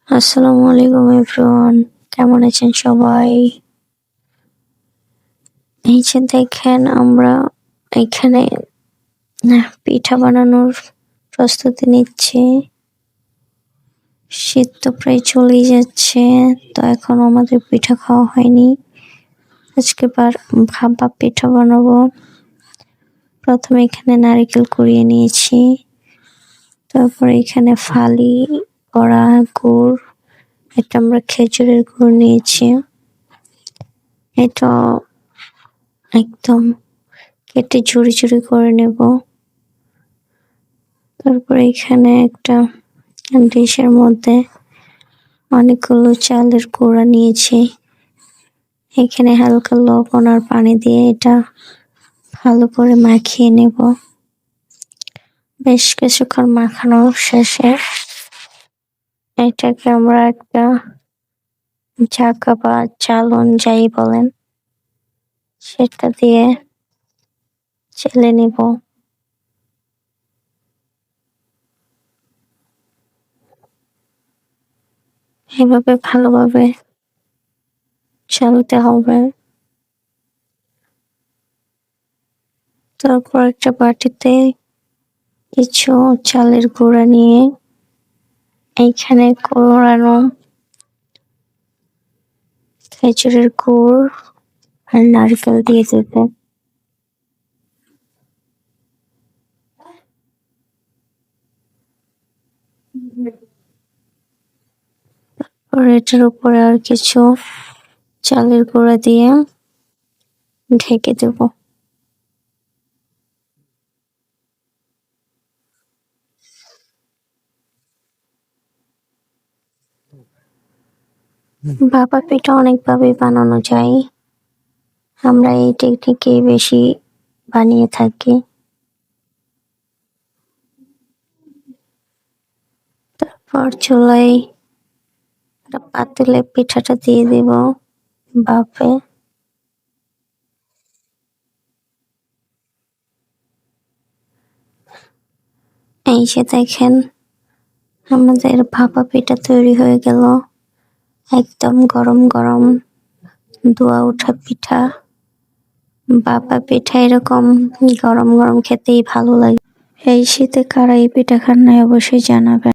আসসালামু আলাইকুম এভরিওয়ান, কেমন আছেন সবাই? এই যে দেখেন আমরা এখানে পিঠা বানানোর প্রস্তুতি নিচ্ছি। শীত তো প্রায় চলেই যাচ্ছে, তো এখনো আমাদের পিঠা খাওয়া হয়নি। আজকে ভাপা পিঠা বানাবো। প্রথমে এখানে নারকেল কুড়িয়ে নিয়েছি, তারপরে এখানে ফালি করা গুড়, এটা আমরা খেজুরের গুড় নিয়েছি। এটা একদম কেটে ঝুড়ি ঝুড়ি করে নেব। তারপরে এখানে একটা ডিশের মধ্যে অনেকগুলো চালের গুঁড়া নিয়েছি। এখানে হালকা লবণ আর পানি দিয়ে এটা ভালো করে মাখিয়ে নেব। বেশ কিছুক্ষণ মাখানো শেষে এটাকে আমরা একটা ঝাঁকা বা চালন যাই বলেন সেটা দিয়ে চেলে নেব। এভাবে ভালোভাবে চালতে হবে। তারপর একটা বাটিতে কিছু চালের গুঁড়া নিয়ে এইখানে কোরানো খেজুরের গুড় আর নারকেল দিয়ে দেবো। আর এটার উপরে আর কিছু চালের গুঁড়া দিয়ে ঢেকে দেব। ভাপা পিঠা অনেকভাবে বানানো যায়, আমরা এই টেকনিকে বেশি বানিয়ে থাকি। তারপর চুলায় একটা পাতিলে পিঠাটা দিয়ে দেব ভাপে। এই যে দেখেন আমাদের ভাপা পিঠা তৈরি হয়ে গেল। একদম গরম গরম ধোয়া ওঠা পিঠা। ভাপা পিঠা এরকম গরম গরম খেতেই ভালো লাগে। এই শীতে কারা এই পিঠা খান নাই অবশ্যই জানাবেন।